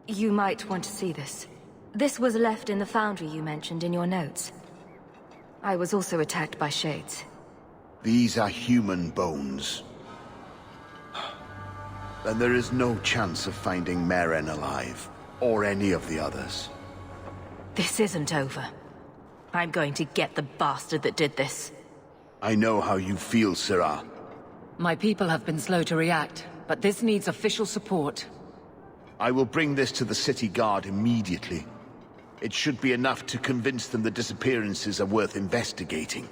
You might want to see this. This was left in the foundry you mentioned in your notes. I was also attacked by shades. These are human bones. Then there is no chance of finding Meren alive, or any of the others. This isn't over. I'm going to get the bastard that did this. I know how you feel, Syrah. My people have been slow to react, but this needs official support. I will bring this to the city guard immediately. It should be enough to convince them the disappearances are worth investigating.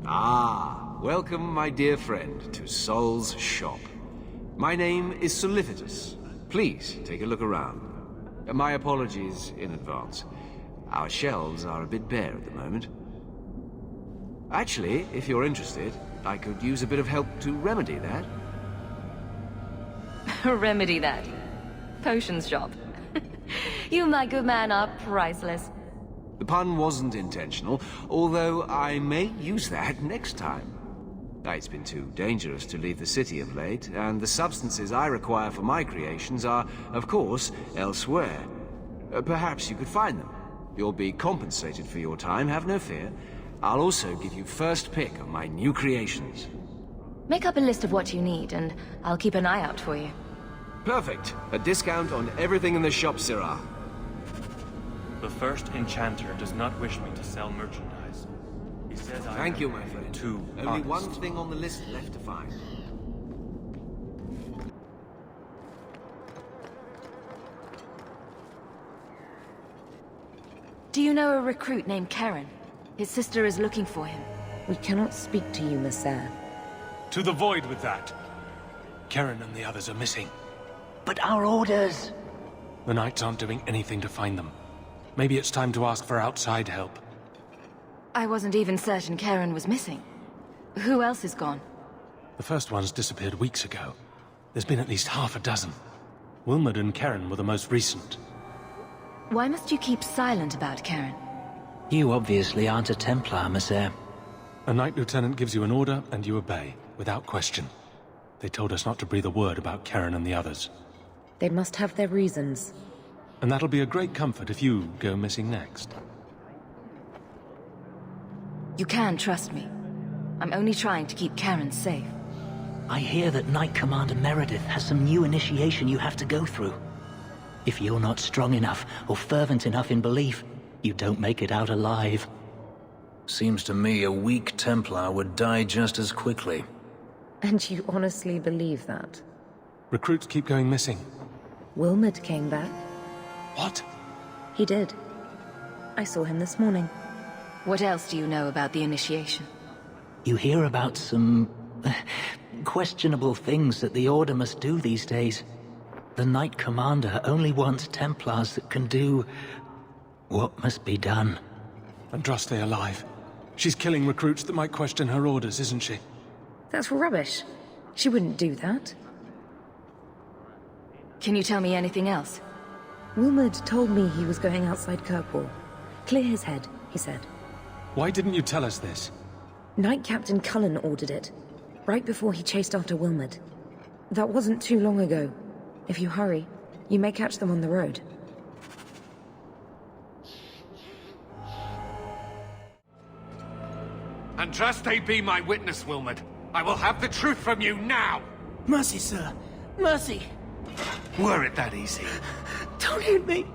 Ah, welcome, my dear friend, to Sol's shop. My name is Solicitus. Please, take a look around. My apologies in advance. Our shelves are a bit bare at the moment. Actually, if you're interested, I could use a bit of help to remedy that. Remedy that. Potions shop. You, my good man, are priceless. The pun wasn't intentional, although I may use that next time. It's been too dangerous to leave the city of late, and the substances I require for my creations are, of course, elsewhere. Perhaps you could find them. You'll be compensated for your time, have no fear. I'll also give you first pick of my new creations. Make up a list of what you need, and I'll keep an eye out for you. Perfect. A discount on everything in the shop, Syrah. The first enchanter does not wish me to sell merchandise. He says Thank you, my friend. Too Only honest. one thing on the list left to find. Do you know a recruit named Karen? His sister is looking for him. We cannot speak to you, Messer. To the void with that. Karen and the others are missing. But our orders... The Knights aren't doing anything to find them. Maybe it's time to ask for outside help. I wasn't even certain Karen was missing. Who else is gone? The first ones disappeared weeks ago. There's been at least half a dozen. Wilmot and Karen were the most recent. Why must you keep silent about Karen? You obviously aren't a Templar, Messer. A Knight Lieutenant gives you an order, and you obey, without question. They told us not to breathe a word about Karen and the others. They must have their reasons. And that'll be a great comfort if you go missing next. You can trust me. I'm only trying to keep Karen safe. I hear that Knight Commander Meredith has some new initiation you have to go through. If you're not strong enough or fervent enough in belief, you don't make it out alive. Seems to me a weak Templar would die just as quickly. And you honestly believe that? Recruits keep going missing. Wilmot came back. What? He did. I saw him this morning. What else do you know about the initiation? You hear about some... questionable things that the Order must do these days. The Knight Commander only wants Templars that can do... what must be done. Andraste alive. She's killing recruits that might question her orders, isn't she? That's rubbish. She wouldn't do that. Can you tell me anything else? Wilmot told me he was going outside Kirkwall. Clear his head, he said. Why didn't you tell us this? Knight Captain Cullen ordered it, right before he chased after Wilmot. That wasn't too long ago. If you hurry, you may catch them on the road. Andraste be my witness, Wilmot. I will have the truth from you now! Mercy, sir. Mercy. Were it that easy? Don't hit me.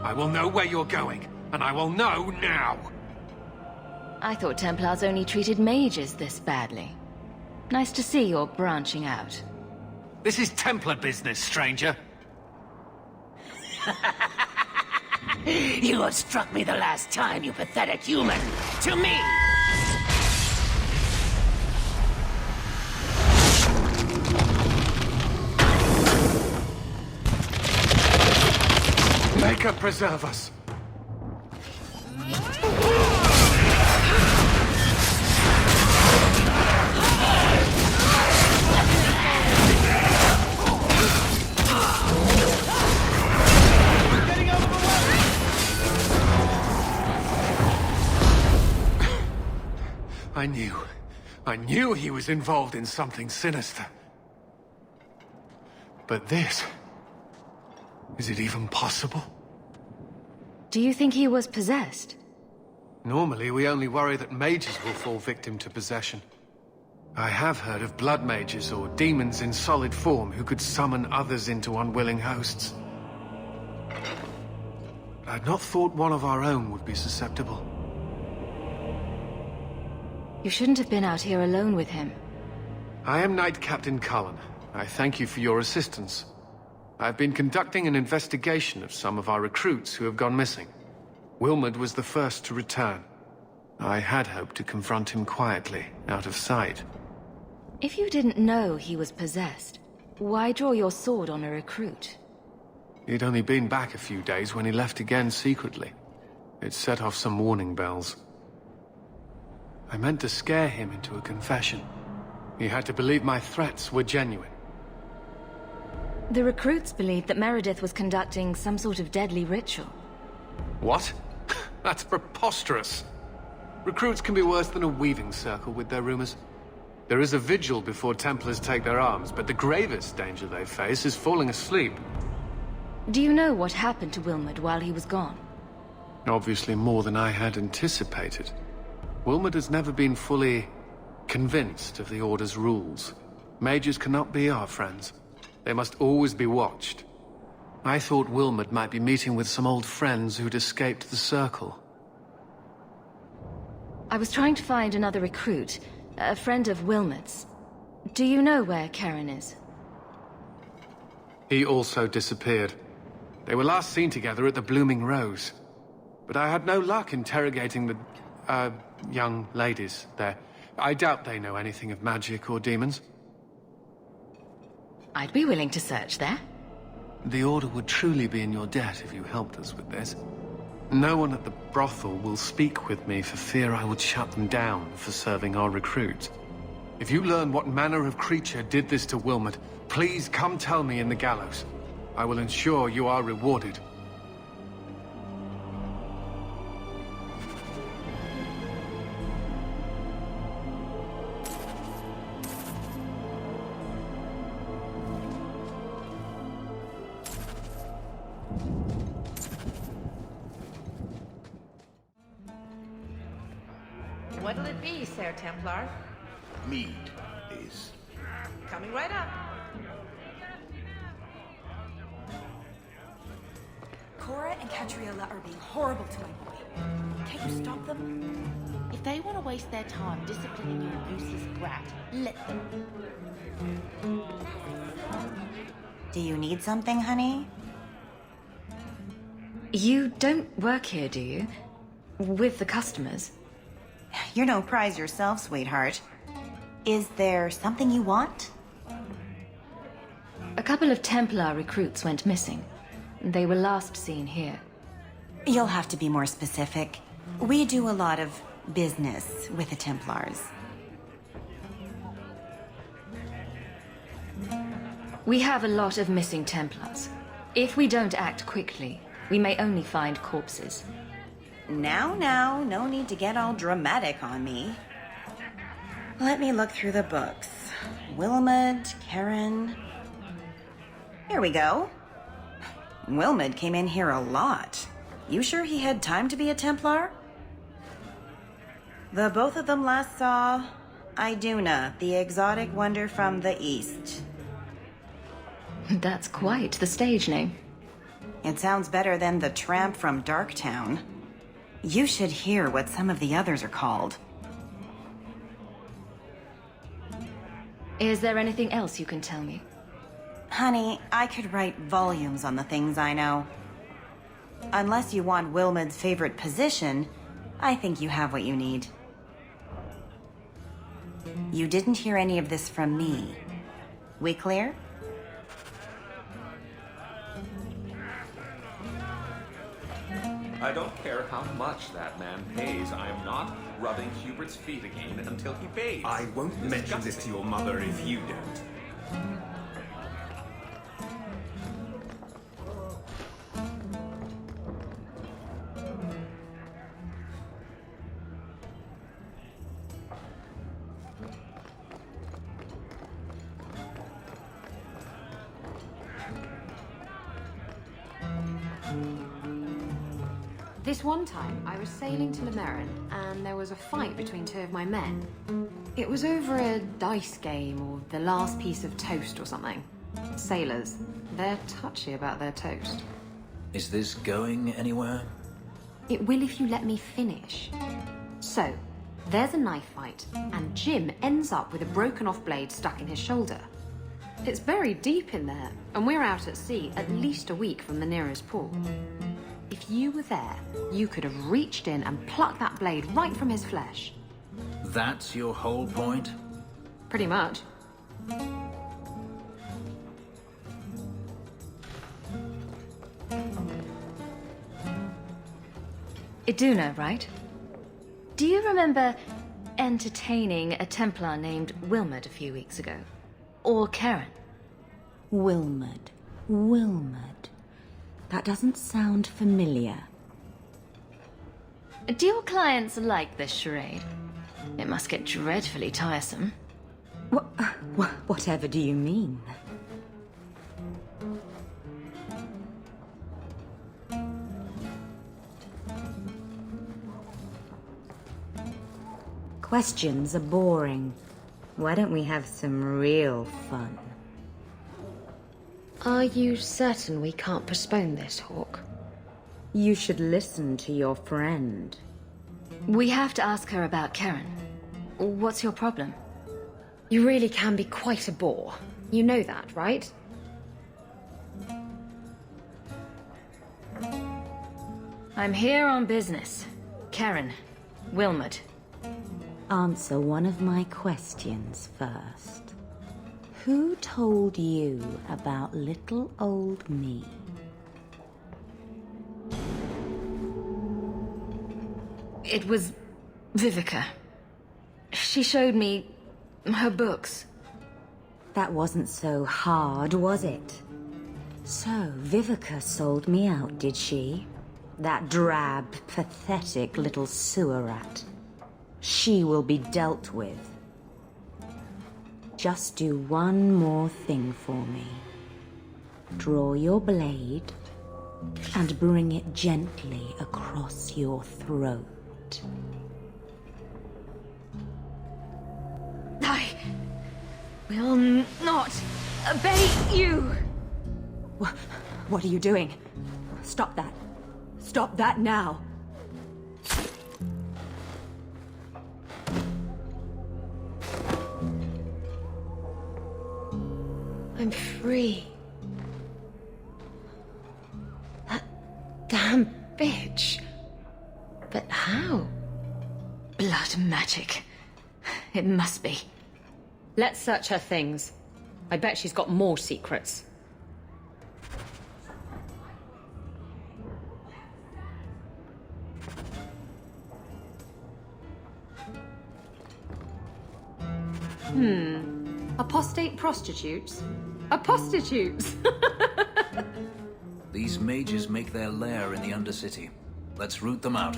I will know where you're going, and I will know now! I thought Templars only treated mages this badly. Nice to see you're branching out. This is Templar business, stranger. You have struck me the last time, you pathetic human. To me! Maker preserve us. I knew he was involved in something sinister. But this... is it even possible? Do you think he was possessed? Normally, we only worry that mages will fall victim to possession. I have heard of blood mages or demons in solid form who could summon others into unwilling hosts. I'd not thought one of our own would be susceptible. You shouldn't have been out here alone with him. I am Knight Captain Cullen. I thank you for your assistance. I've been conducting an investigation of some of our recruits who have gone missing. Wilmot was the first to return. I had hoped to confront him quietly, out of sight. If you didn't know he was possessed, why draw your sword on a recruit? He'd only been back a few days when he left again secretly. It set off some warning bells. I meant to scare him into a confession. He had to believe my threats were genuine. The recruits believed that Meredith was conducting some sort of deadly ritual. What? That's preposterous. Recruits can be worse than a weaving circle with their rumors. There is a vigil before Templars take their arms, but the gravest danger they face is falling asleep. Do you know what happened to Wilmot while he was gone? Obviously more than I had anticipated. Wilmot has never been fully convinced of the Order's rules. Mages cannot be our friends. They must always be watched. I thought Wilmot might be meeting with some old friends who'd escaped the Circle. I was trying to find another recruit, a friend of Wilmot's. Do you know where Karen is? He also disappeared. They were last seen together at the Blooming Rose. But I had no luck interrogating the, young ladies there. I doubt they know anything of magic or demons. I'd be willing to search there. The Order would truly be in your debt if you helped us with this. No one at the brothel will speak with me for fear I would shut them down for serving our recruit. If you learn what manner of creature did this to Wilmot, please come tell me in the gallows. I will ensure you are rewarded. What'll it be, Sir Templar? Mead, please. Coming right up. Cora and Catriella are being horrible to my boy. Can't you stop them? If they want to waste their time disciplining your useless brat, let them. Do you need something, honey? You don't work here, do you? With the customers? You're no prize yourself, sweetheart. Is there something you want? A couple of Templar recruits went missing. They were last seen here. You'll have to be more specific. We do a lot of business with the Templars. We have a lot of missing Templars. If we don't act quickly, we may only find corpses. Now, no need to get all dramatic on me. Let me look through the books. Wilmot, Karen... Here we go. Wilmot came in here a lot. You sure he had time to be a Templar? The both of them last saw Iduna, the exotic wonder from the east. That's quite the stage name. It sounds better than the tramp from Darktown. You should hear what some of the others are called. Is there anything else you can tell me? Honey, I could write volumes on the things I know. Unless you want Wilmot's favorite position, I think you have what you need. You didn't hear any of this from me. We clear? I don't care how much that man pays. I am not rubbing Hubert's feet again until he pays. I won't mention this to your mother if you don't. This one time, I was sailing to Lemerin, and there was a fight between two of my men. It was over a dice game, or the last piece of toast or something. Sailors, they're touchy about their toast. Is this going anywhere? It will if you let me finish. So, there's a knife fight, and Jim ends up with a broken-off blade stuck in his shoulder. It's buried deep in there, and we're out at sea at least a week from the nearest port. If you were there, you could have reached in and plucked that blade right from his flesh. That's your whole point? Pretty much. Iduna, right? Do you remember entertaining a Templar named Wilmot a few weeks ago? Or Karen? Wilmot. That doesn't sound familiar. Do your clients like this charade? It must get dreadfully tiresome. Whatever do you mean? Questions are boring. Why don't we have some real fun? Are you certain we can't postpone this, Hawk? You should listen to your friend. We have to ask her about Karen. What's your problem? You really can be quite a bore. You know that, right? I'm here on business. Karen. Wilmot. Answer one of my questions first. Who told you about little old me? It was Vivica. She showed me her books. That wasn't so hard, was it? So, Vivica sold me out, did she? That drab, pathetic little sewer rat. She will be dealt with. Just do one more thing for me. Draw your blade and bring it gently across your throat. I will not obey you! What are you doing? Stop that. Stop that now! I'm free. That damn bitch. But how? Blood magic. It must be. Let's search her things. I bet she's got more secrets. Apostate prostitutes? Apostitutes! These mages make their lair in the Undercity. Let's root them out.